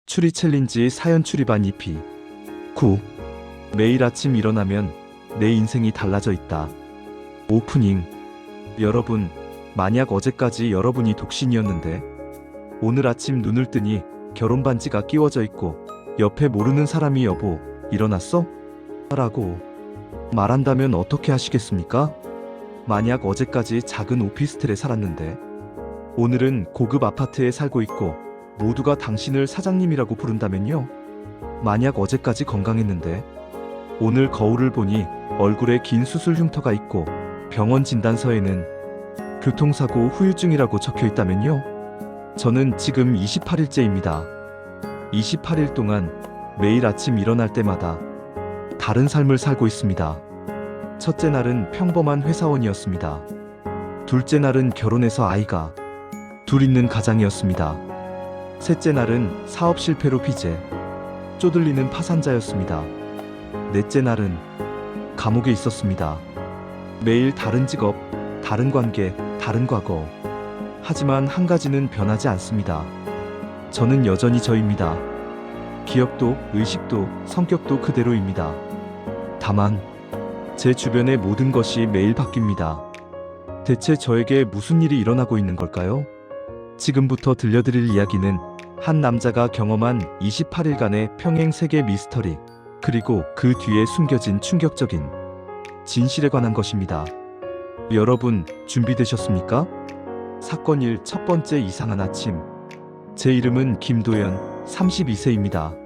추리 챌린지 사연 추리반 2피 9. 매일 아침 일어나면 내 인생이 달라져 있다. 오프닝. 여러분, 만약 어제까지 여러분이 독신이었는데 오늘 아침 눈을 뜨니 결혼 반지가 끼워져 있고 옆에 모르는 사람이 여보, 일어났어? 라고 말한다면 어떻게 하시겠습니까? 만약 어제까지 작은 오피스텔에 살았는데 오늘은 고급 아파트에 살고 있고 모두가 당신을 사장님이라고 부른다면요? 만약 어제까지 건강했는데 오늘 거울을 보니 얼굴에 긴 수술 흉터가 있고 병원 진단서에는 교통사고 후유증이라고 적혀 있다면요? 저는 지금 28일째입니다. 28일 동안 매일 아침 일어날 때마다 다른 삶을 살고 있습니다. 첫째 날은 평범한 회사원이었습니다. 둘째 날은 결혼해서 아이가 둘 있는 가장이었습니다. 셋째 날은 사업 실패로 빚에 쪼들리는 파산자였습니다. 넷째 날은 감옥에 있었습니다. 매일 다른 직업, 다른 관계, 다른 과거. 하지만 한 가지는 변하지 않습니다. 저는 여전히 저입니다. 기억도, 의식도, 성격도 그대로입니다. 다만 제 주변의 모든 것이 매일 바뀝니다. 대체 저에게 무슨 일이 일어나고 있는 걸까요? 지금부터 들려드릴 이야기는 한 남자가 경험한 28일간의 평행 세계 미스터리, 그리고 그 뒤에 숨겨진 충격적인 진실에 관한 것입니다. 여러분, 준비되셨습니까? 사건 1, 첫 번째 이상한 아침. 제 이름은 김도연, 32세입니다.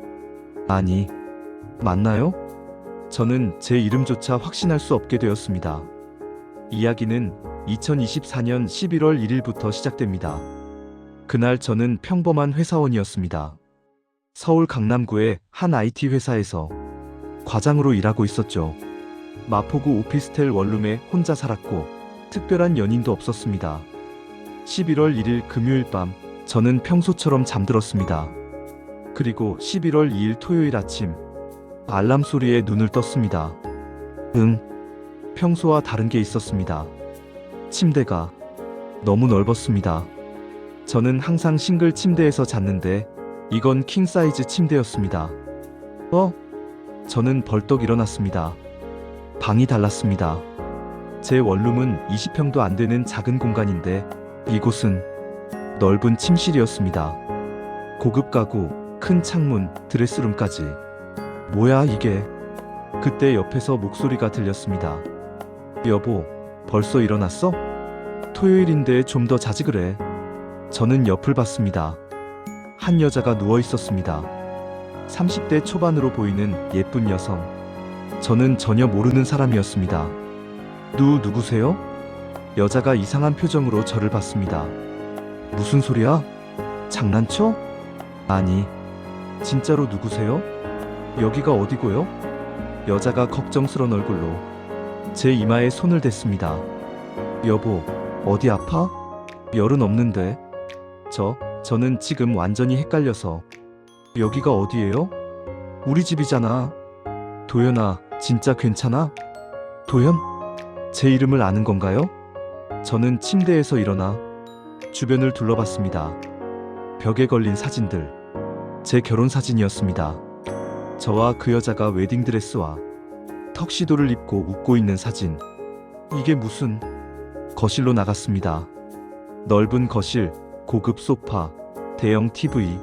아니, 맞나요? 저는 제 이름조차 확신할 수 없게 되었습니다. 이야기는 2024년 11월 1일부터 시작됩니다. 그날 저는 평범한 회사원이었습니다. 서울 강남구의 한 IT 회사에서 과장으로 일하고 있었죠. 마포구 오피스텔 원룸에 혼자 살았고 특별한 연인도 없었습니다. 11월 1일 금요일 밤 저는 평소처럼 잠들었습니다. 그리고 11월 2일 토요일 아침 알람 소리에 눈을 떴습니다. 평소와 다른 게 있었습니다. 침대가 너무 넓었습니다. 저는 항상 싱글 침대에서 잤는데 이건 킹 사이즈 침대였습니다. 저는 벌떡 일어났습니다. 방이 달랐습니다. 제 원룸은 20평도 안 되는 작은 공간인데 이곳은 넓은 침실이었습니다. 고급 가구, 큰 창문, 드레스룸까지. 뭐야 이게? 그때 옆에서 목소리가 들렸습니다. 여보, 벌써 일어났어? 토요일인데 좀 더 자지 그래. 저는 옆을 봤습니다. 한 여자가 누워 있었습니다. 30대 초반으로 보이는 예쁜 여성. 저는 전혀 모르는 사람이었습니다. 누구세요? 여자가 이상한 표정으로 저를 봤습니다. 무슨 소리야? 장난쳐? 아니, 진짜로 누구세요? 여기가 어디고요? 여자가 걱정스러운 얼굴로 제 이마에 손을 댔습니다. 여보, 어디 아파? 열은 없는데. 저는 지금 완전히 헷갈려서. 여기가 어디예요? 우리 집이잖아. 도연아, 진짜 괜찮아? 도연? 제 이름을 아는 건가요? 저는 침대에서 일어나 주변을 둘러봤습니다. 벽에 걸린 사진들. 제 결혼 사진이었습니다. 저와 그 여자가 웨딩드레스와 턱시도를 입고 웃고 있는 사진. 이게 무슨... 거실로 나갔습니다. 넓은 거실, 고급 소파, 대형 TV,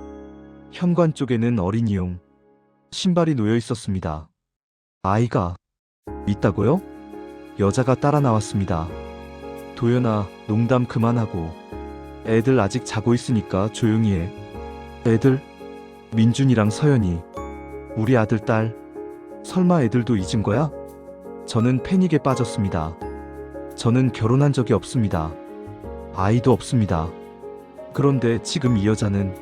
현관 쪽에는 어린이용 신발이 놓여 있었습니다. 아이가 있다고요? 여자가 따라 나왔습니다. 도연아, 농담 그만하고 애들 아직 자고 있으니까 조용히 해. 애들? 민준이랑 서연이, 우리 아들 딸. 설마 애들도 잊은 거야? 저는 패닉에 빠졌습니다. 저는 결혼한 적이 없습니다. 아이도 없습니다. 그런데 지금 이 여자는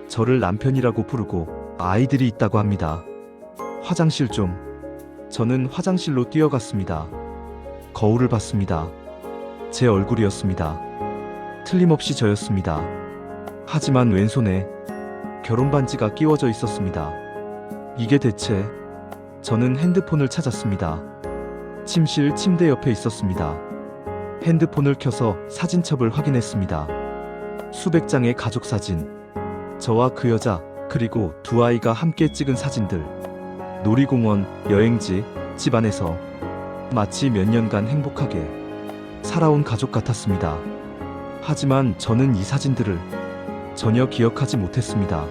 저를 남편이라고 부르고 아이들이 있다고 합니다. 화장실 좀. 저는 화장실로 뛰어갔습니다. 거울을 봤습니다. 제 얼굴이었습니다. 틀림없이 저였습니다. 하지만 왼손에 결혼 반지가 끼워져 있었습니다. 이게 대체... 저는 핸드폰을 찾았습니다. 침실 침대 옆에 있었습니다. 핸드폰을 켜서 사진첩을 확인했습니다. 수백 장의 가족 사진. 저와 그 여자, 그리고 두 아이가 함께 찍은 사진들. 놀이공원, 여행지, 집안에서 마치 몇 년간 행복하게 살아온 가족 같았습니다. 하지만 저는 이 사진들을 전혀 기억하지 못했습니다.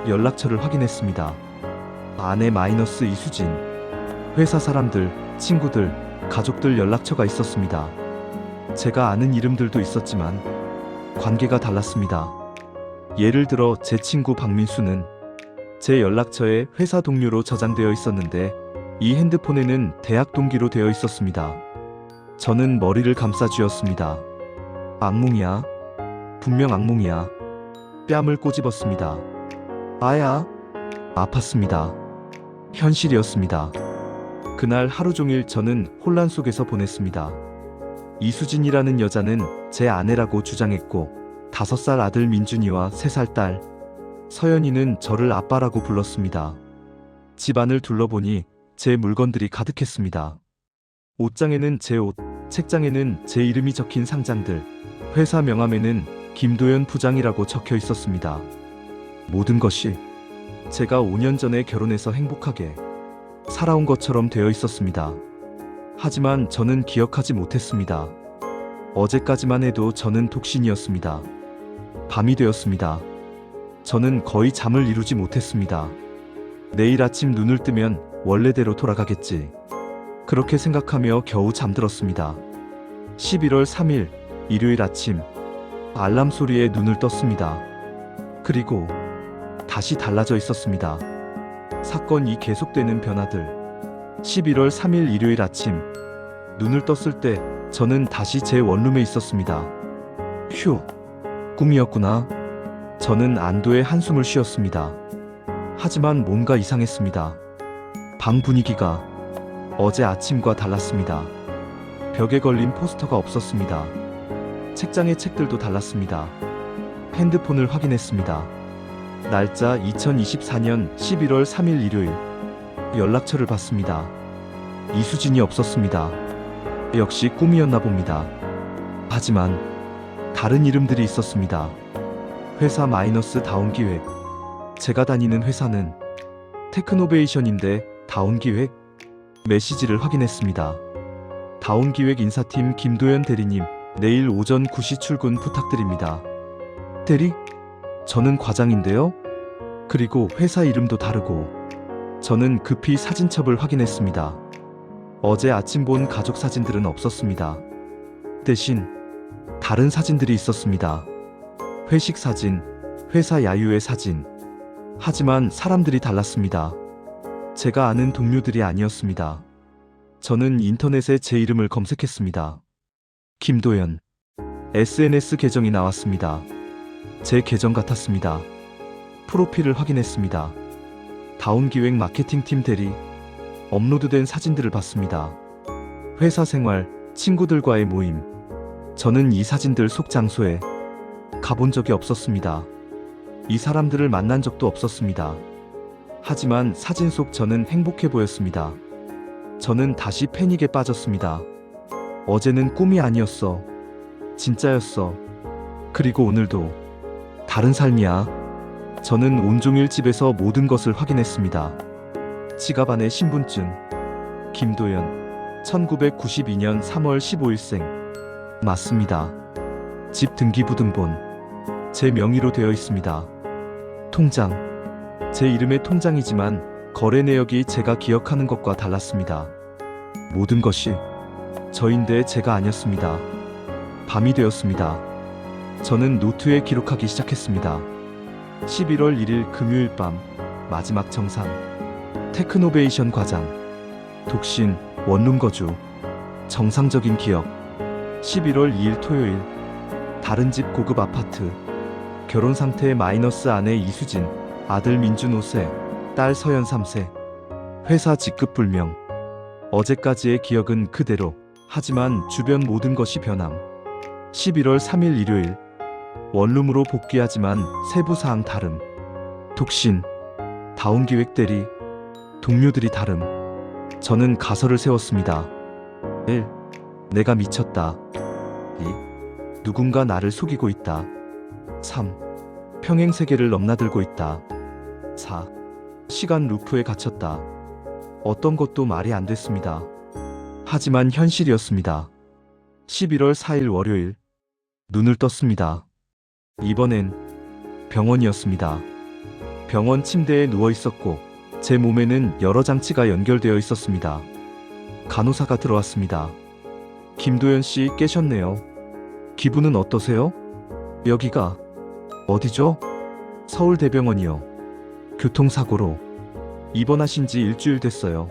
연락처를 확인했습니다. 아내 마이너스 이수진. 회사 사람들, 친구들, 가족들 연락처가 있었습니다. 제가 아는 이름들도 있었지만 관계가 달랐습니다. 예를 들어 제 친구 박민수는 제 연락처에 회사 동료로 저장되어 있었는데 이 핸드폰에는 대학 동기로 되어 있었습니다. 저는 머리를 감싸 쥐었습니다. 악몽이야. 분명 악몽이야. 뺨을 꼬집었습니다. 아야. 아팠습니다. 현실이었습니다. 그날 하루 종일 저는 혼란 속에서 보냈습니다. 이수진이라는 여자는 제 아내라고 주장했고 5살 아들 민준이와 3살 딸 서연이는 저를 아빠라고 불렀습니다. 집안을 둘러보니 제 물건들이 가득했습니다. 옷장에는 제 옷, 책장에는 제 이름이 적힌 상장들, 회사 명함에는 김도연 부장이라고 적혀 있었습니다. 모든 것이 제가 5년 전에 결혼해서 행복하게 살아온 것처럼 되어 있었습니다. 하지만 저는 기억하지 못했습니다. 어제까지만 해도 저는 독신이었습니다. 밤이 되었습니다. 저는 거의 잠을 이루지 못했습니다. 내일 아침 눈을 뜨면 원래대로 돌아가겠지. 그렇게 생각하며 겨우 잠들었습니다. 11월 3일 일요일 아침 알람 소리에 눈을 떴습니다. 그리고 다시 달라져 있었습니다. 사건이 계속되는 변화들. 11월 3일 일요일 아침 눈을 떴을 때 저는 다시 제 원룸에 있었습니다. 휴, 꿈이었구나. 저는 안도의 한숨을 쉬었습니다. 하지만 뭔가 이상했습니다. 방 분위기가 어제 아침과 달랐습니다. 벽에 걸린 포스터가 없었습니다. 책장의 책들도 달랐습니다. 핸드폰을 확인했습니다. 날짜 2024년 11월 3일 일요일. 연락처를 봤습니다. 이수진이 없었습니다. 역시 꿈이었나 봅니다. 하지만 다른 이름들이 있었습니다. 회사 마이너스 다운기획. 제가 다니는 회사는 테크노베이션인데 다운기획? 메시지를 확인했습니다. 다운기획 인사팀 김도연 대리님, 내일 오전 9시 출근 부탁드립니다. 대리? 저는 과장인데요? 그리고 회사 이름도 다르고. 저는 급히 사진첩을 확인했습니다. 어제 아침 본 가족 사진들은 없었습니다. 대신 다른 사진들이 있었습니다. 회식 사진, 회사 야유회 사진. 하지만 사람들이 달랐습니다. 제가 아는 동료들이 아니었습니다. 저는 인터넷에 제 이름을 검색했습니다. 김도연. SNS 계정이 나왔습니다. 제 계정 같았습니다. 프로필을 확인했습니다. 다운기획 마케팅팀 대리. 업로드된 사진들을 봤습니다. 회사 생활, 친구들과의 모임. 저는 이 사진들 속 장소에 가본 적이 없었습니다. 이 사람들을 만난 적도 없었습니다. 하지만 사진 속 저는 행복해 보였습니다. 저는 다시 패닉에 빠졌습니다. 어제는 꿈이 아니었어. 진짜였어. 그리고 오늘도 다른 삶이야. 저는 온종일 집에서 모든 것을 확인했습니다. 지갑 안에 신분증. 김도연. 1992년 3월 15일생. 맞습니다. 집 등기부등본. 제 명의로 되어 있습니다. 통장. 제 이름의 통장이지만 거래 내역이 제가 기억하는 것과 달랐습니다. 모든 것이 저인데 제가 아니었습니다. 밤이 되었습니다. 저는 노트에 기록하기 시작했습니다. 11월 1일 금요일 밤 마지막 정산. 테크노베이션 과장. 독신, 원룸 거주. 정상적인 기억. 11월 2일 토요일. 다른 집 고급 아파트. 결혼 상태 마이너스 아내 이수진, 아들 민준 5세, 딸 서연 3세. 회사 직급 불명. 어제까지의 기억은 그대로. 하지만 주변 모든 것이 변함. 11월 3일 일요일. 원룸으로 복귀하지만 세부사항 다름. 독신. 다운기획 대리. 동료들이 다름. 저는 가설을 세웠습니다. 1. 내가 미쳤다. 2. 누군가 나를 속이고 있다. 3. 평행 세계를 넘나들고 있다. 4. 시간 루프에 갇혔다. 어떤 것도 말이 안 됐습니다. 하지만 현실이었습니다. 11월 4일 월요일. 눈을 떴습니다. 이번엔 병원이었습니다. 병원 침대에 누워 있었고 제 몸에는 여러 장치가 연결되어 있었습니다. 간호사가 들어왔습니다. 김도연 씨 깨셨네요. 기분은 어떠세요? 여기가 어디죠? 서울대병원이요. 교통사고로 입원하신 지 일주일 됐어요.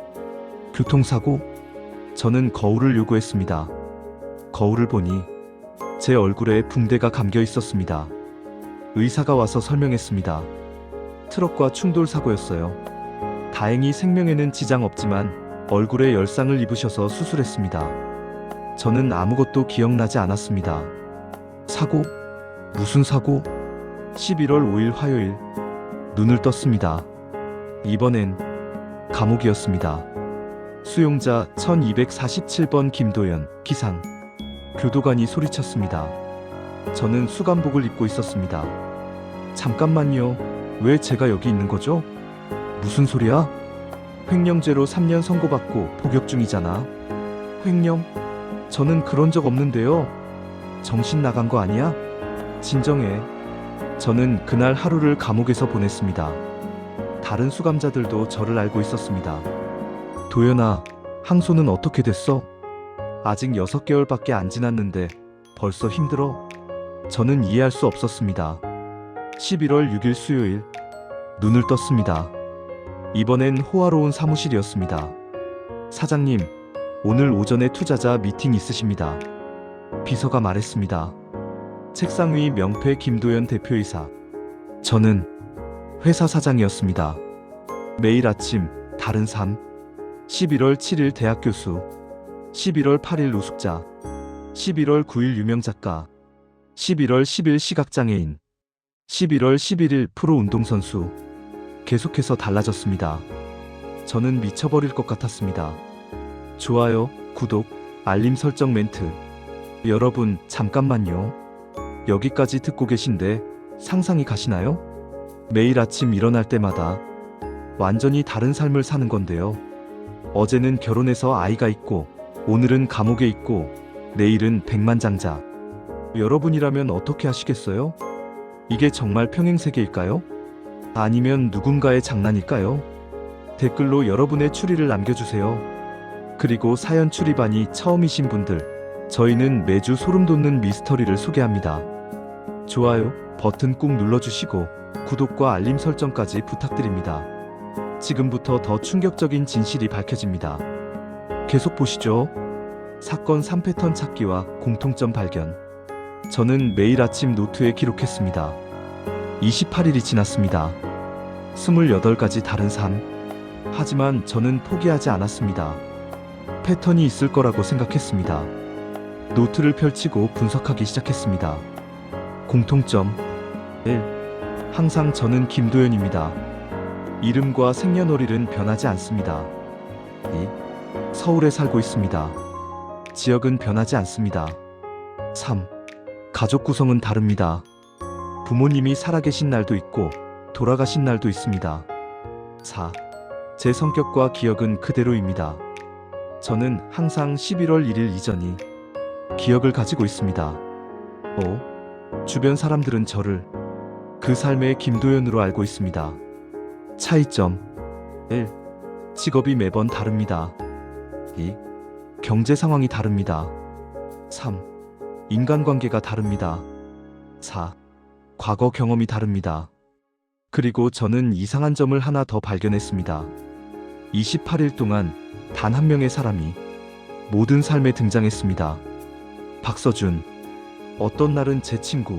교통사고? 저는 거울을 요구했습니다. 거울을 보니 제 얼굴에 붕대가 감겨 있었습니다. 의사가 와서 설명했습니다. 트럭과 충돌 사고였어요. 다행히 생명에는 지장 없지만 얼굴에 열상을 입으셔서 수술했습니다. 저는 아무것도 기억나지 않았습니다. 사고? 무슨 사고? 11월 5일 화요일. 눈을 떴습니다. 이번엔 감옥이었습니다. 수용자 1247번 김도연, 기상. 교도관이 소리쳤습니다. 저는 수감복을 입고 있었습니다. 잠깐만요. 왜 제가 여기 있는 거죠? 무슨 소리야? 횡령죄로 3년 선고받고 복역 중이잖아. 횡령? 저는 그런 적 없는데요. 정신 나간 거 아니야? 진정해. 저는 그날 하루를 감옥에서 보냈습니다. 다른 수감자들도 저를 알고 있었습니다. 도연아, 항소는 어떻게 됐어? 아직 6개월밖에 안 지났는데 벌써 힘들어? 저는 이해할 수 없었습니다. 11월 6일 수요일. 눈을 떴습니다. 이번엔 호화로운 사무실이었습니다. 사장님, 오늘 오전에 투자자 미팅 있으십니다. 비서가 말했습니다. 책상 위 명패 김도연 대표이사. 저는 회사 사장이었습니다. 매일 아침 다른 삶. 11월 7일 대학 교수. 11월 8일 노숙자. 11월 9일 유명 작가. 11월 10일 시각장애인. 11월 11일 프로 운동선수. 계속해서 달라졌습니다. 저는 미쳐버릴 것 같았습니다. 좋아요, 구독, 알림 설정 멘트. 여러분, 잠깐만요. 여기까지 듣고 계신데 상상이 가시나요? 매일 아침 일어날 때마다 완전히 다른 삶을 사는 건데요. 어제는 결혼해서 아이가 있고, 오늘은 감옥에 있고, 내일은 백만장자. 여러분이라면 어떻게 하시겠어요? 이게 정말 평행세계일까요? 아니면 누군가의 장난일까요? 댓글로 여러분의 추리를 남겨주세요. 그리고 사연 추리반이 처음이신 분들, 저희는 매주 소름돋는 미스터리를 소개합니다. 좋아요 버튼 꾹 눌러주시고 구독과 알림 설정까지 부탁드립니다. 지금부터 더 충격적인 진실이 밝혀집니다. 계속 보시죠. 사건 3패턴 찾기와 공통점 발견. 저는 매일 아침 노트에 기록했습니다. 28일이 지났습니다. 28가지 다른 삶. 하지만 저는 포기하지 않았습니다. 패턴이 있을 거라고 생각했습니다. 노트를 펼치고 분석하기 시작했습니다. 공통점 1. 항상 저는 김도연입니다. 이름과 생년월일은 변하지 않습니다. 2. 서울에 살고 있습니다. 지역은 변하지 않습니다. 3. 가족 구성은 다릅니다. 부모님이 살아계신 날도 있고 돌아가신 날도 있습니다. 4. 제 성격과 기억은 그대로입니다. 저는 항상 11월 1일 이전이 기억을 가지고 있습니다. 5. 주변 사람들은 저를 그 삶의 김도연으로 알고 있습니다. 차이점 1. 직업이 매번 다릅니다. 2. 경제 상황이 다릅니다. 3. 인간관계가 다릅니다. 4. 과거 경험이 다릅니다. 그리고 저는 이상한 점을 하나 더 발견했습니다. 28일 동안 단 한 명의 사람이 모든 삶에 등장했습니다. 박서준. 어떤 날은 제 친구,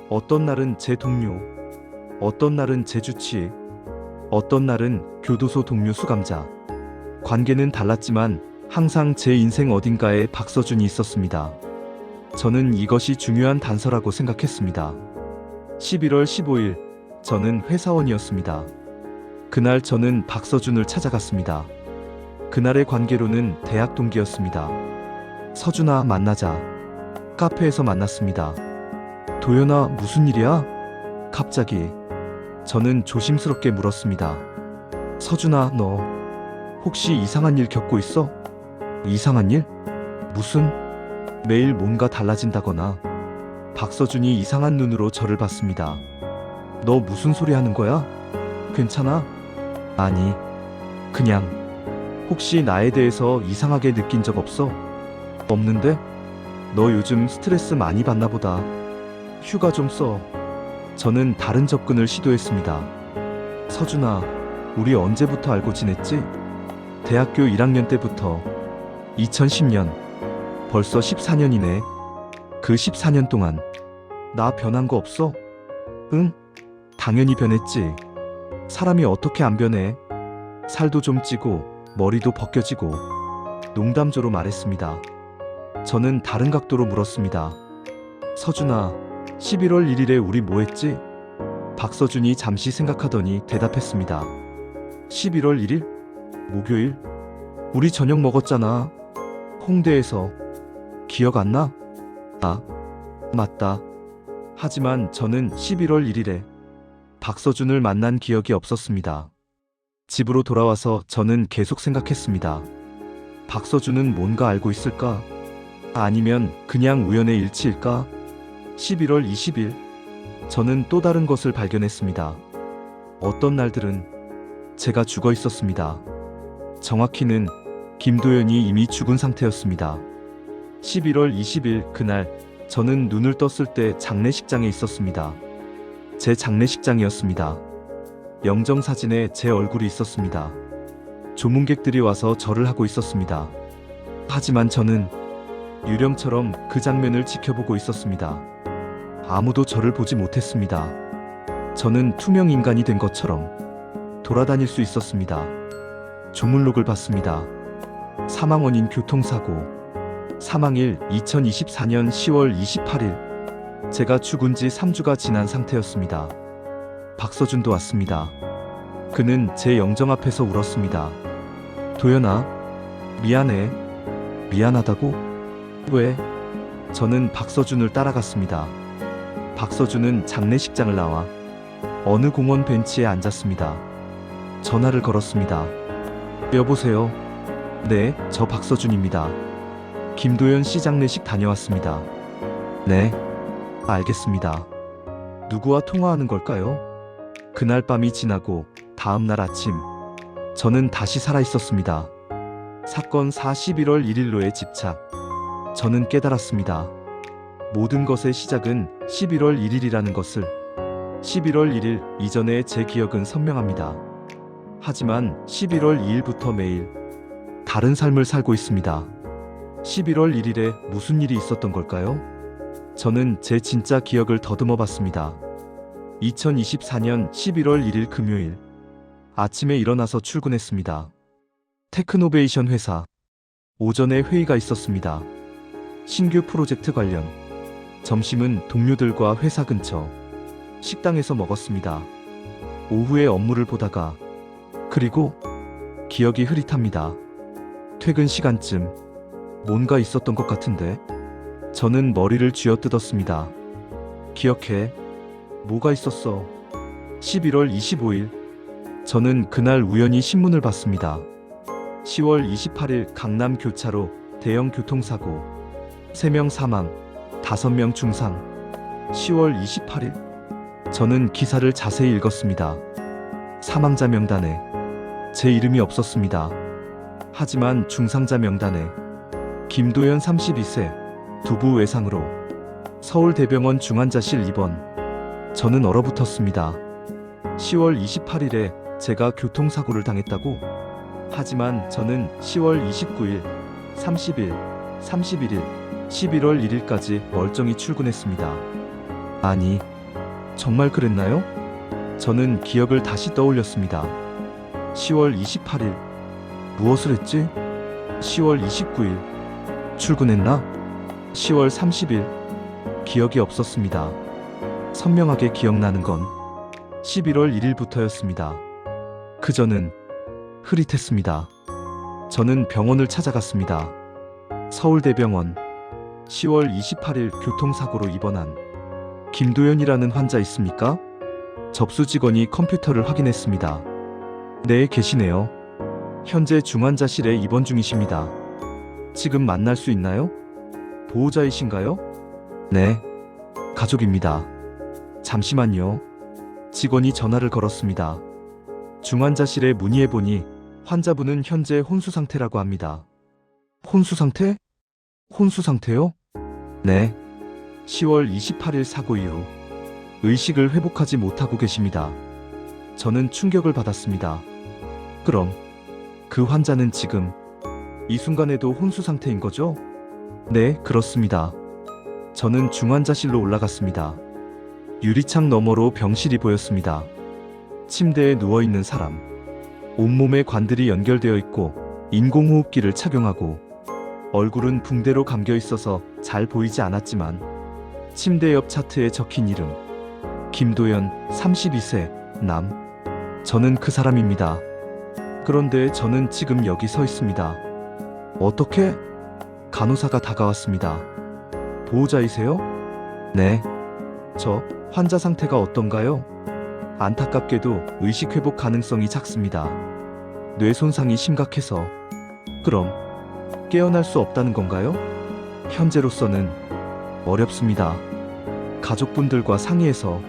어떤 날은 제 동료, 어떤 날은 제 주치의, 어떤 날은 교도소 동료 수감자. 관계는 달랐지만 항상 제 인생 어딘가에 박서준이 있었습니다. 저는 이것이 중요한 단서라고 생각했습니다. 11월 15일, 저는 회사원이었습니다. 그날 저는 박서준을 찾아갔습니다. 그날의 관계로는 대학 동기였습니다. 서준아, 만나자. 카페에서 만났습니다. 도연아, 무슨 일이야? 갑자기. 저는 조심스럽게 물었습니다. 서준아, 너 혹시 이상한 일 겪고 있어? 이상한 일? 무슨? 매일 뭔가 달라진다거나. 박서준이 이상한 눈으로 저를 봤습니다. 너 무슨 소리 하는 거야? 괜찮아? 아니, 그냥 혹시 나에 대해서 이상하게 느낀 적 없어? 없는데? 너 요즘 스트레스 많이 받나 보다. 휴가 좀 써. 저는 다른 접근을 시도했습니다. 서준아, 우리 언제부터 알고 지냈지? 대학교 1학년 때부터. 2010년. 벌써 14년이네. 그 14년 동안 나 변한 거 없어? 응? 당연히 변했지. 사람이 어떻게 안 변해? 살도 좀 찌고 머리도 벗겨지고. 농담조로 말했습니다. 저는 다른 각도로 물었습니다. 서준아, 11월 1일에 우리 뭐 했지? 박서준이 잠시 생각하더니 대답했습니다. 11월 1일? 목요일? 우리 저녁 먹었잖아. 홍대에서. 기억 안 나? 아, 맞다. 하지만 저는 11월 1일에 박서준을 만난 기억이 없었습니다. 집으로 돌아와서 저는 계속 생각했습니다. 박서준은 뭔가 알고 있을까? 아니면 그냥 우연의 일치일까? 11월 20일, 저는 또 다른 것을 발견했습니다. 어떤 날들은 제가 죽어 있었습니다. 정확히는 김도연이 이미 죽은 상태였습니다. 11월 20일 그날, 저는 눈을 떴을 때 장례식장에 있었습니다. 제 장례식장이었습니다. 영정사진에 제 얼굴이 있었습니다. 조문객들이 와서 절을 하고 있었습니다. 하지만 저는 유령처럼 그 장면을 지켜보고 있었습니다. 아무도 저를 보지 못했습니다. 저는 투명 인간이 된 것처럼 돌아다닐 수 있었습니다. 조문록을 봤습니다. 사망 원인 교통사고. 사망일 2024년 10월 28일. 제가 죽은 지 3주가 지난 상태였습니다. 박서준도 왔습니다. 그는 제 영정 앞에서 울었습니다. 도연아, 미안해. 미안하다고? 왜? 저는 박서준을 따라갔습니다. 박서준은 장례식장을 나와 어느 공원 벤치에 앉았습니다. 전화를 걸었습니다. 여보세요? 네, 저 박서준입니다. 김도연 씨 장례식 다녀왔습니다. 네, 알겠습니다. 누구와 통화하는 걸까요? 그날 밤이 지나고 다음 날 아침, 저는 다시 살아있었습니다. 사건 11월 1일로의 집착. 저는 깨달았습니다. 모든 것의 시작은 11월 1일이라는 것을. 11월 1일 이전의 제 기억은 선명합니다. 하지만 11월 2일부터 매일 다른 삶을 살고 있습니다. 11월 1일에 무슨 일이 있었던 걸까요? 저는 제 진짜 기억을 더듬어 봤습니다. 2024년 11월 1일 금요일. 아침에 일어나서 출근했습니다. 테크노베이션 회사. 오전에 회의가 있었습니다. 신규 프로젝트 관련. 점심은 동료들과 회사 근처 식당에서 먹었습니다. 오후에 업무를 보다가, 그리고 기억이 흐릿합니다. 퇴근 시간쯤 뭔가 있었던 것 같은데. 저는 머리를 쥐어뜯었습니다. 기억해. 뭐가 있었어? 11월 25일. 저는 그날 우연히 신문을 봤습니다. 10월 28일 강남 교차로 대형 교통사고. 3명 사망, 5명 중상. 10월 28일. 저는 기사를 자세히 읽었습니다. 사망자 명단에 제 이름이 없었습니다. 하지만 중상자 명단에 김도연 32세, 두부 외상으로 서울대병원 중환자실 입원. 저는 얼어붙었습니다. 10월 28일에 제가 교통사고를 당했다고? 하지만 저는 10월 29일, 30일, 31일, 11월 1일까지 멀쩡히 출근했습니다. 아니, 정말 그랬나요? 저는 기억을 다시 떠올렸습니다. 10월 28일. 무엇을 했지? 10월 29일. 출근했나? 10월 30일. 기억이 없었습니다. 선명하게 기억나는 건 11월 1일부터였습니다. 그저는 흐릿했습니다. 저는 병원을 찾아갔습니다. 서울대병원. 10월 28일 교통사고로 입원한 김도연이라는 환자 있습니까? 접수 직원이 컴퓨터를 확인했습니다. 네, 계시네요. 현재 중환자실에 입원 중이십니다. 지금 만날 수 있나요? 보호자이신가요? 네, 가족입니다. 잠시만요. 직원이 전화를 걸었습니다. 중환자실에 문의해보니 환자분은 현재 혼수 상태라고 합니다. 혼수 상태? 혼수 상태요? 네. 10월 28일 사고 이후 의식을 회복하지 못하고 계십니다. 저는 충격을 받았습니다. 그럼 그 환자는 지금 이 순간에도 혼수 상태인 거죠? 네, 그렇습니다. 저는 중환자실로 올라갔습니다. 유리창 너머로 병실이 보였습니다. 침대에 누워있는 사람. 온몸에 관들이 연결되어 있고 인공호흡기를 착용하고 얼굴은 붕대로 감겨 있어서 잘 보이지 않았지만 침대 옆 차트에 적힌 이름 김도연 32세 남. 저는 그 사람입니다. 그런데 저는 지금 여기 서 있습니다. 어떻게? 간호사가 다가왔습니다. 보호자이세요? 네. 저 환자 상태가 어떤가요? 안타깝게도 의식 회복 가능성이 작습니다. 뇌 손상이 심각해서. 그럼 깨어날 수 없다는 건가요? 현재로서는 어렵습니다. 가족분들과 상의해서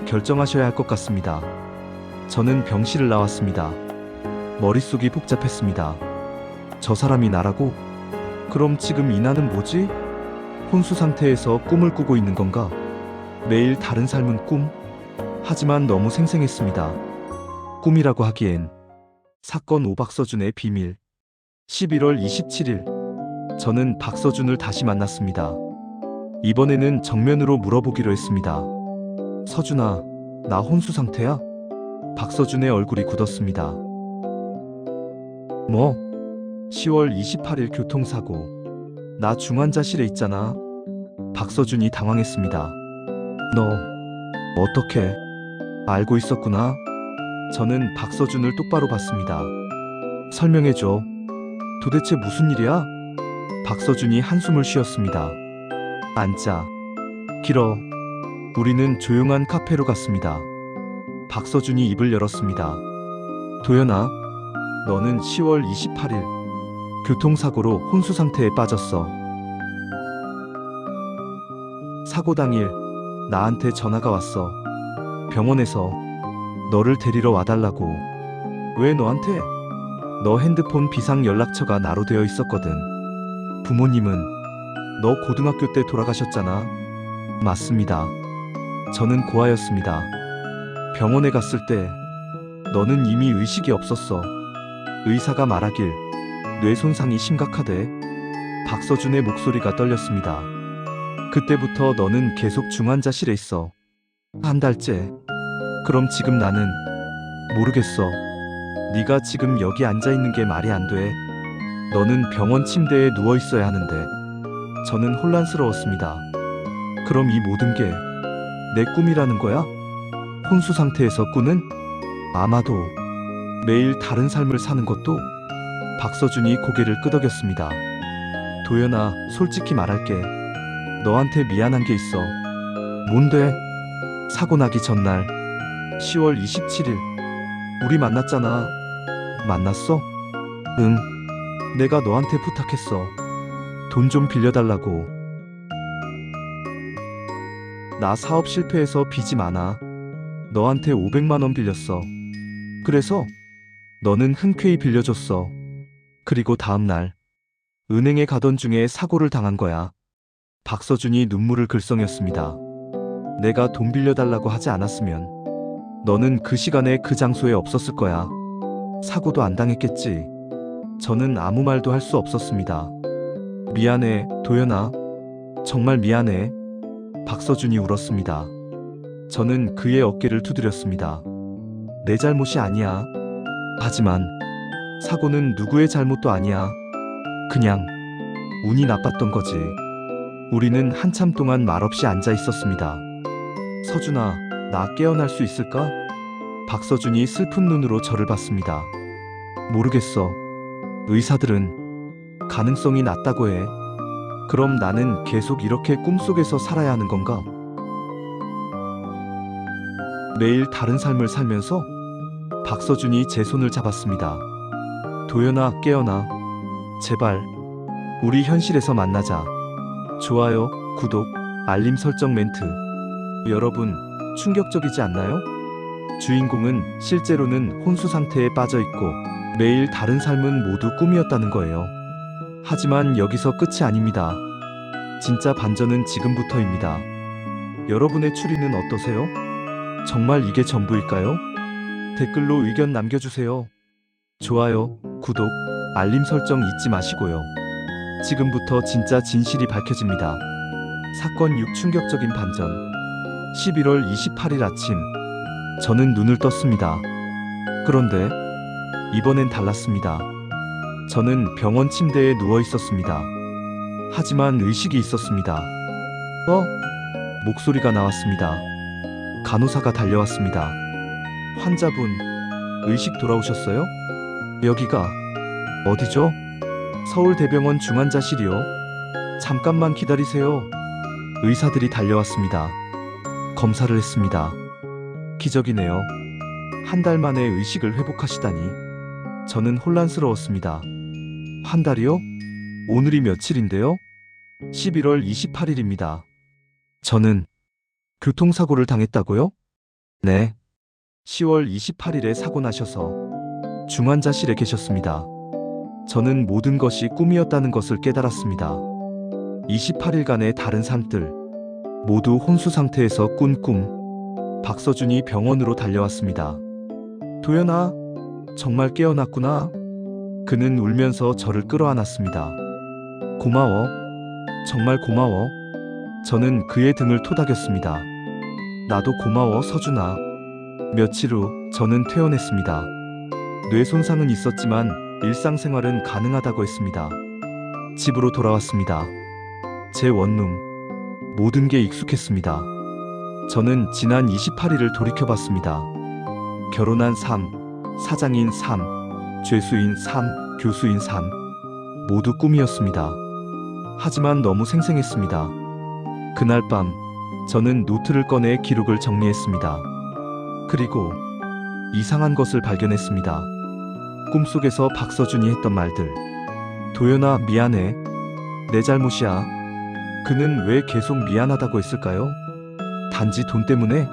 결정하셔야 할 것 같습니다. 저는 병실을 나왔습니다. 머릿속이 복잡했습니다. 저 사람이 나라고? 그럼 지금 이 나는 뭐지? 혼수 상태에서 꿈을 꾸고 있는 건가? 매일 다른 삶은 꿈? 하지만 너무 생생했습니다. 꿈이라고 하기엔. 사건 오박서준의 비밀. 11월 27일. 저는 박서준을 다시 만났습니다. 이번에는 정면으로 물어보기로 했습니다. 서준아, 나 혼수 상태야? 박서준의 얼굴이 굳었습니다. 뭐? 10월 28일 교통사고. 나 중환자실에 있잖아. 박서준이 당황했습니다. 너 어떻게 알고 있었구나? 저는 박서준을 똑바로 봤습니다. 설명해줘. 도대체 무슨 일이야? 박서준이 한숨을 쉬었습니다. 앉자. 길어. 우리는 조용한 카페로 갔습니다. 박서준이 입을 열었습니다. 도연아, 너는 10월 28일 교통사고로 혼수 상태에 빠졌어. 사고 당일 나한테 전화가 왔어. 병원에서 너를 데리러 와달라고. 왜 너한테? 너 핸드폰 비상 연락처가 나로 되어 있었거든. 부모님은 너 고등학교 때 돌아가셨잖아. 맞습니다. 저는 고아였습니다. 병원에 갔을 때 너는 이미 의식이 없었어. 의사가 말하길 뇌 손상이 심각하대. 박서준의 목소리가 떨렸습니다. 그때부터 너는 계속 중환자실에 있어. 한 달째. 그럼 지금 나는 모르겠어. 네가 지금 여기 앉아 있는 게 말이 안 돼. 너는 병원 침대에 누워 있어야 하는데. 저는 혼란스러웠습니다. 그럼 이 모든 게 내 꿈이라는 거야? 혼수 상태에서 꾸는? 아마도 매일 다른 삶을 사는 것도? 박서준이 고개를 끄덕였습니다. 도연아, 솔직히 말할게. 너한테 미안한 게 있어. 뭔데? 사고 나기 전날 10월 27일 우리 만났잖아. 만났어? 응. 내가 너한테 부탁했어. 돈 좀 빌려달라고. 나 사업 실패해서 빚이 많아. 너한테 500만 원 빌렸어. 그래서 너는 흔쾌히 빌려줬어. 그리고 다음날 은행에 가던 중에 사고를 당한 거야. 박서준이 눈물을 글썽였습니다. 내가 돈 빌려달라고 하지 않았으면 너는 그 시간에 그 장소에 없었을 거야. 사고도 안 당했겠지. 저는 아무 말도 할 수 없었습니다. 미안해, 도연아. 정말 미안해. 박서준이 울었습니다. 저는 그의 어깨를 두드렸습니다. 내 잘못이 아니야. 하지만 사고는 누구의 잘못도 아니야. 그냥 운이 나빴던 거지. 우리는 한참 동안 말없이 앉아 있었습니다. 서준아, 나 깨어날 수 있을까? 박서준이 슬픈 눈으로 저를 봤습니다. 모르겠어. 의사들은 가능성이 낮다고 해. 그럼 나는 계속 이렇게 꿈속에서 살아야 하는 건가? 매일 다른 삶을 살면서 박서준이 제 손을 잡았습니다. 도연아, 깨어나. 제발. 우리 현실에서 만나자. 좋아요, 구독, 알림 설정 멘트. 여러분, 충격적이지 않나요? 주인공은 실제로는 혼수 상태에 빠져 있고 매일 다른 삶은 모두 꿈이었다는 거예요. 하지만 여기서 끝이 아닙니다. 진짜 반전은 지금부터입니다. 여러분의 추리는 어떠세요? 정말 이게 전부일까요? 댓글로 의견 남겨주세요. 좋아요, 구독, 알림 설정 잊지 마시고요. 지금부터 진짜 진실이 밝혀집니다. 사건 6 충격적인 반전. 11월 28일 아침, 저는 눈을 떴습니다. 그런데 이번엔 달랐습니다. 저는 병원 침대에 누워 있었습니다. 하지만 의식이 있었습니다. 목소리가 나왔습니다. 간호사가 달려왔습니다. 환자분, 의식 돌아오셨어요? 여기가 어디죠? 서울대병원 중환자실이요. 잠깐만 기다리세요. 의사들이 달려왔습니다. 검사를 했습니다. 기적이네요. 한 달 만에 의식을 회복하시다니. 저는 혼란스러웠습니다. 한 달이요? 오늘이 며칠인데요? 11월 28일입니다. 저는 교통사고를 당했다고요? 네. 10월 28일에 사고 나셔서 중환자실에 계셨습니다. 저는 모든 것이 꿈이었다는 것을 깨달았습니다. 28일간의 다른 삶들, 모두 혼수 상태에서 꾼 꿈. 박서준이 병원으로 달려왔습니다. 도연아, 정말 깨어났구나. 그는 울면서 저를 끌어안았습니다. 고마워. 정말 고마워. 저는 그의 등을 토닥였습니다. 나도 고마워, 서준아. 며칠 후 저는 퇴원했습니다. 뇌 손상은 있었지만 일상생활은 가능하다고 했습니다. 집으로 돌아왔습니다. 제 원룸. 모든 게 익숙했습니다. 저는 지난 28일을 돌이켜봤습니다. 결혼한 삶, 사장인 삶, 죄수인 삶, 교수인 삶. 모두 꿈이었습니다. 하지만 너무 생생했습니다. 그날 밤, 저는 노트를 꺼내 기록을 정리했습니다. 그리고 이상한 것을 발견했습니다. 꿈속에서 박서준이 했던 말들. 도연아, 미안해. 내 잘못이야. 그는 왜 계속 미안하다고 했을까요? 단지 돈 때문에?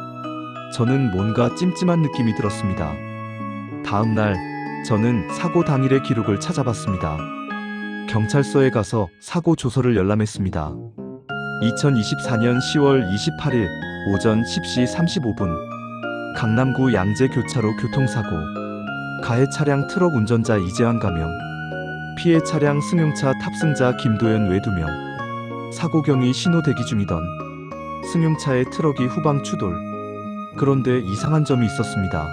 저는 뭔가 찜찜한 느낌이 들었습니다. 다음 날, 저는 사고 당일의 기록을 찾아봤습니다. 경찰서에 가서 사고 조서를 열람했습니다. 2024년 10월 28일 오전 10시 35분 강남구 양재교차로 교통사고. 가해 차량 트럭 운전자 이재환 가명. 피해 차량 승용차 탑승자 김도연 외 2명. 사고 경위 신호 대기 중이던 승용차의 트럭이 후방 추돌. 그런데 이상한 점이 있었습니다.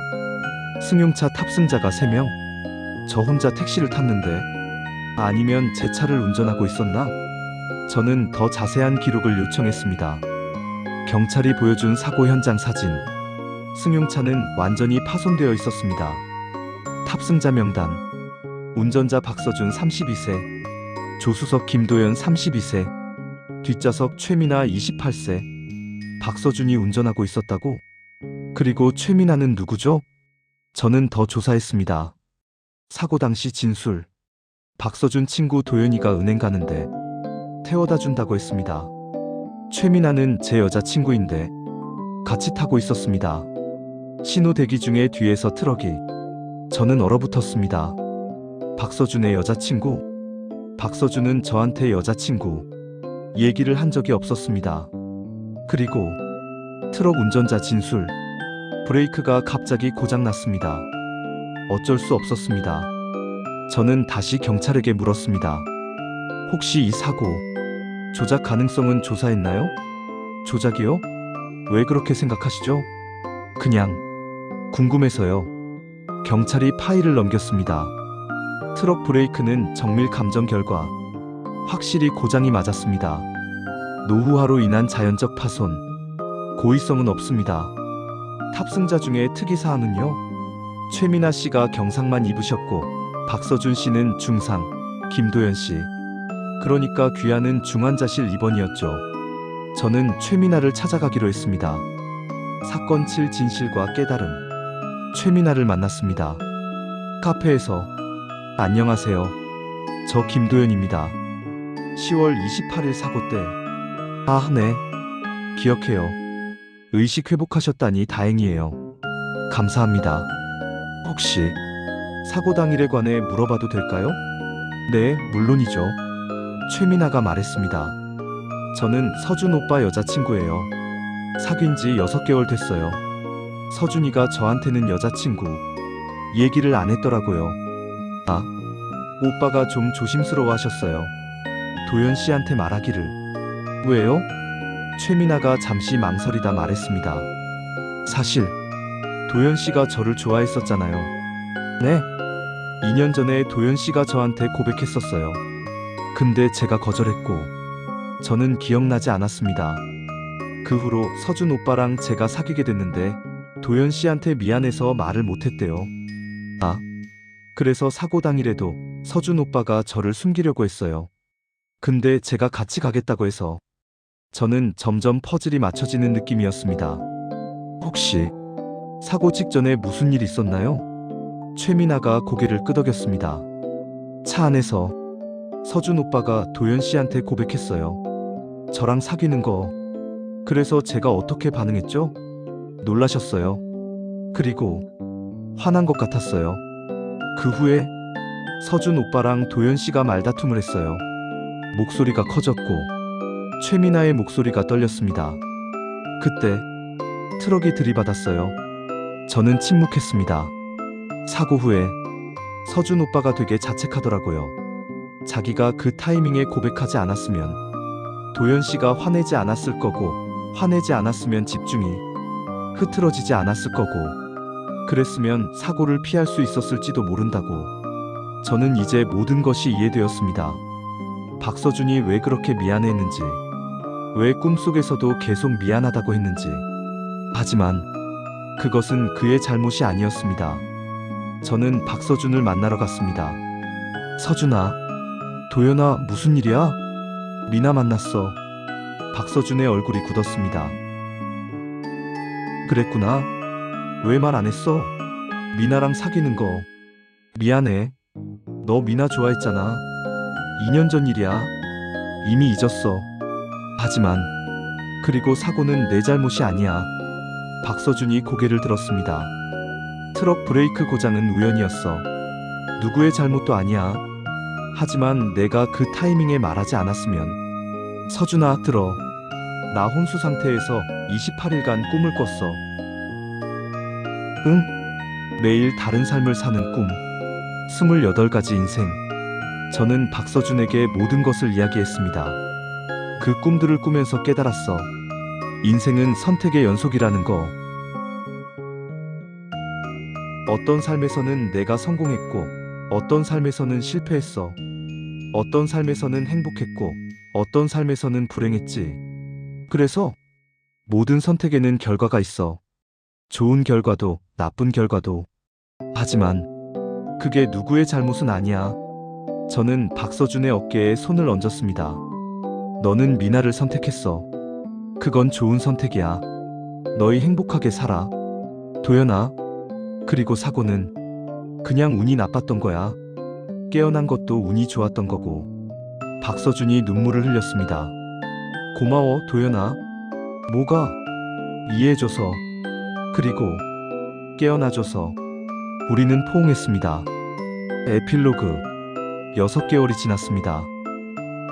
승용차 탑승자가 3명? 저 혼자 택시를 탔는데? 아니면 제 차를 운전하고 있었나? 저는 더 자세한 기록을 요청했습니다. 경찰이 보여준 사고 현장 사진. 승용차는 완전히 파손되어 있었습니다. 탑승자 명단. 운전자 박서준 32세, 조수석 김도연 32세, 뒷좌석 최민아 28세. 박서준이 운전하고 있었다고? 그리고 최민아는 누구죠? 저는 더 조사했습니다. 사고 당시 진술. 박서준 친구 도연이가 은행 가는데 태워다 준다고 했습니다. 최민아는 제 여자친구인데 같이 타고 있었습니다. 신호 대기 중에 뒤에서 트럭이. 저는 얼어붙었습니다. 박서준의 여자친구? 박서준은 저한테 여자친구 얘기를 한 적이 없었습니다. 그리고 트럭 운전자 진술. 브레이크가 갑자기 고장났습니다. 어쩔 수 없었습니다. 저는 다시 경찰에게 물었습니다. 혹시 이 사고 조작 가능성은 조사했나요? 조작이요? 왜 그렇게 생각하시죠? 그냥 궁금해서요. 경찰이 파일을 넘겼습니다. 트럭 브레이크는 정밀 감정 결과 확실히 고장이 맞았습니다. 노후화로 인한 자연적 파손. 고의성은 없습니다. 탑승자 중에 특이사항은요. 최민아 씨가 경상만 입으셨고 박서준 씨는 중상, 김도연 씨. 그러니까 귀하는 중환자실 입원이었죠. 저는 최민아를 찾아가기로 했습니다. 사건 7 진실과 깨달음. 최미나를 만났습니다. 카페에서. 안녕하세요. 저 김도연입니다. 10월 28일 사고 때. 아, 네. 기억해요. 의식 회복하셨다니 다행이에요. 감사합니다. 혹시 사고 당일에 관해 물어봐도 될까요? 네, 물론이죠. 최미나가 말했습니다. 저는 서준 오빠 여자친구예요. 사귄 지 6개월 됐어요. 서준이가 저한테는 여자친구 얘기를 안 했더라고요. 아, 오빠가 좀 조심스러워 하셨어요. 도연 씨한테 말하기를. 왜요? 최미나가 잠시 망설이다 말했습니다. 사실 도연 씨가 저를 좋아했었잖아요. 네? 2년 전에 도연 씨가 저한테 고백했었어요. 근데 제가 거절했고 저는 기억나지 않았습니다. 그 후로 서준 오빠랑 제가 사귀게 됐는데 도연 씨한테 미안해서 말을 못했대요. 아, 그래서 사고 당일에도 서준 오빠가 저를 숨기려고 했어요. 근데 제가 같이 가겠다고 해서 저는 점점 퍼즐이 맞춰지는 느낌이었습니다. 혹시 사고 직전에 무슨 일 있었나요? 최미나가 고개를 끄덕였습니다. 차 안에서 서준 오빠가 도연 씨한테 고백했어요. 저랑 사귀는 거. 그래서 제가 어떻게 반응했죠? 놀라셨어요. 그리고 화난 것 같았어요. 그 후에 서준 오빠랑 도연 씨가 말다툼을 했어요. 목소리가 커졌고 최미나의 목소리가 떨렸습니다. 그때 트럭이 들이받았어요. 저는 침묵했습니다. 사고 후에 서준 오빠가 되게 자책하더라고요. 자기가 그 타이밍에 고백하지 않았으면 도연 씨가 화내지 않았을 거고, 화내지 않았으면 집중이 흐트러지지 않았을 거고, 그랬으면 사고를 피할 수 있었을지도 모른다고. 저는 이제 모든 것이 이해되었습니다. 박서준이 왜 그렇게 미안해했는지, 왜 꿈속에서도 계속 미안하다고 했는지. 하지만 그것은 그의 잘못이 아니었습니다. 저는 박서준을 만나러 갔습니다. 서준아, 도연아, 무슨 일이야? 미나 만났어. 박서준의 얼굴이 굳었습니다. 그랬구나. 왜 말 안 했어? 미나랑 사귀는 거. 미안해. 너 미나 좋아했잖아. 2년 전 일이야. 이미 잊었어. 하지만 그리고 사고는 내 잘못이 아니야. 박서준이 고개를 들었습니다. 트럭 브레이크 고장은 우연이었어. 누구의 잘못도 아니야. 하지만 내가 그 타이밍에 말하지 않았으면. 서준아, 들어. 나 혼수 상태에서 28일간 꿈을 꿨어. 응? 매일 다른 삶을 사는 꿈. 28가지 인생. 저는 박서준에게 모든 것을 이야기했습니다. 그 꿈들을 꾸면서 깨달았어. 인생은 선택의 연속이라는 거. 어떤 삶에서는 내가 성공했고, 어떤 삶에서는 실패했어. 어떤 삶에서는 행복했고, 어떤 삶에서는 불행했지. 그래서 모든 선택에는 결과가 있어. 좋은 결과도, 나쁜 결과도. 하지만 그게 누구의 잘못은 아니야. 저는 박서준의 어깨에 손을 얹었습니다. 너는 미나를 선택했어. 그건 좋은 선택이야. 너희 행복하게 살아. 도연아. 그리고 사고는 그냥 운이 나빴던 거야. 깨어난 것도 운이 좋았던 거고. 박서준이 눈물을 흘렸습니다. 고마워, 도연아. 뭐가? 이해해줘서. 그리고 깨어나줘서. 우리는 포옹했습니다. 에필로그. 6개월이 지났습니다.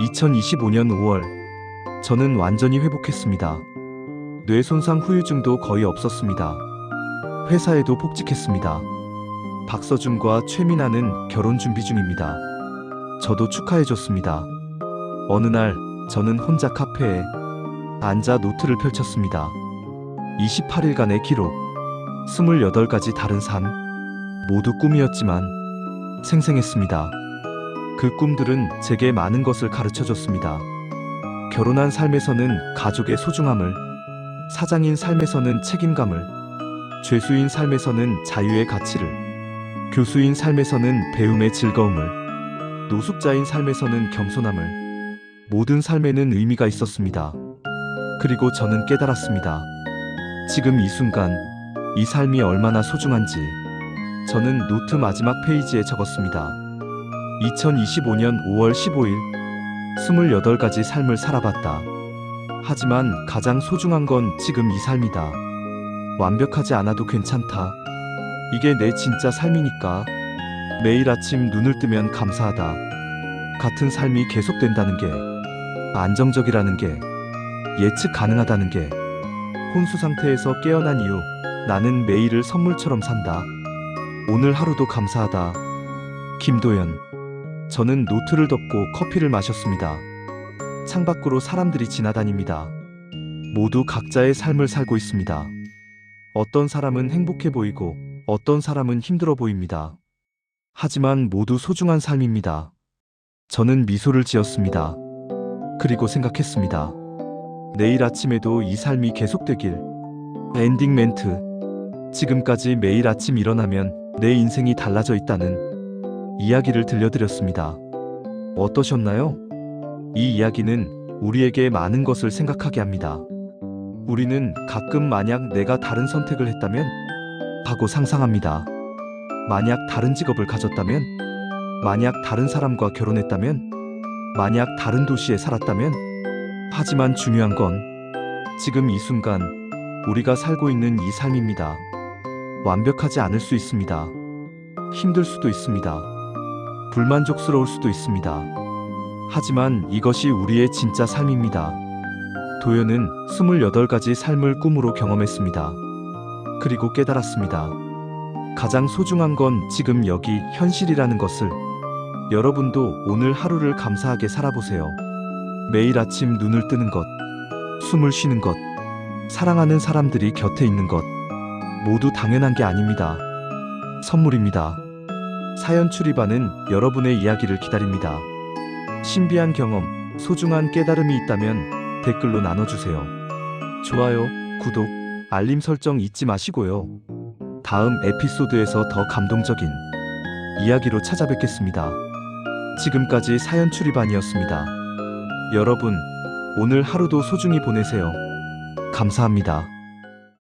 2025년 5월. 저는 완전히 회복했습니다. 뇌 손상 후유증도 거의 없었습니다. 회사에도 복직했습니다. 박서준과 최미나는 결혼 준비 중입니다. 저도 축하해줬습니다. 어느 날 저는 혼자 카페에 앉아 노트를 펼쳤습니다. 28일간의 기록. 28가지 다른 삶. 모두 꿈이었지만 생생했습니다. 그 꿈들은 제게 많은 것을 가르쳐줬습니다. 결혼한 삶에서는 가족의 소중함을, 사장인 삶에서는 책임감을, 죄수인 삶에서는 자유의 가치를, 교수인 삶에서는 배움의 즐거움을, 노숙자인 삶에서는 겸손함을. 모든 삶에는 의미가 있었습니다. 그리고 저는 깨달았습니다. 지금 이 순간, 이 삶이 얼마나 소중한지 저는 노트 마지막 페이지에 적었습니다. 2025년 5월 15일 28가지 삶을 살아봤다. 하지만 가장 소중한 건 지금 이 삶이다. 완벽하지 않아도 괜찮다. 이게 내 진짜 삶이니까. 매일 아침 눈을 뜨면 감사하다. 같은 삶이 계속된다는 게, 안정적이라는 게, 예측 가능하다는 게, 혼수 상태에서 깨어난 이후 나는 매일을 선물처럼 산다. 오늘 하루도 감사하다. 김도연. 저는 노트를 덮고 커피를 마셨습니다. 창밖으로 사람들이 지나다닙니다. 모두 각자의 삶을 살고 있습니다. 어떤 사람은 행복해 보이고 어떤 사람은 힘들어 보입니다. 하지만 모두 소중한 삶입니다. 저는 미소를 지었습니다. 그리고 생각했습니다. 내일 아침에도 이 삶이 계속되길. 엔딩 멘트. 지금까지 매일 아침 일어나면 내 인생이 달라져 있다는 이야기를 들려드렸습니다. 어떠셨나요? 이 이야기는 우리에게 많은 것을 생각하게 합니다. 우리는 가끔 만약 내가 다른 선택을 했다면 하고 상상합니다. 만약 다른 직업을 가졌다면, 만약 다른 사람과 결혼했다면, 만약 다른 도시에 살았다면. 하지만 중요한 건 지금 이 순간 우리가 살고 있는 이 삶입니다. 완벽하지 않을 수 있습니다. 힘들 수도 있습니다. 불만족스러울 수도 있습니다. 하지만 이것이 우리의 진짜 삶입니다. 도연은 28가지 삶을 꿈으로 경험했습니다. 그리고 깨달았습니다. 가장 소중한 건 지금 여기 현실이라는 것을. 여러분도 오늘 하루를 감사하게 살아보세요. 매일 아침 눈을 뜨는 것, 숨을 쉬는 것, 사랑하는 사람들이 곁에 있는 것, 모두 당연한 게 아닙니다. 선물입니다. 사연 출입하는 여러분의 이야기를 기다립니다. 신비한 경험, 소중한 깨달음이 있다면 댓글로 나눠주세요. 좋아요, 구독, 알림 설정 잊지 마시고요. 다음 에피소드에서 더 감동적인 이야기로 찾아뵙겠습니다. 지금까지 사연 출입반이었습니다. 여러분, 오늘 하루도 소중히 보내세요. 감사합니다.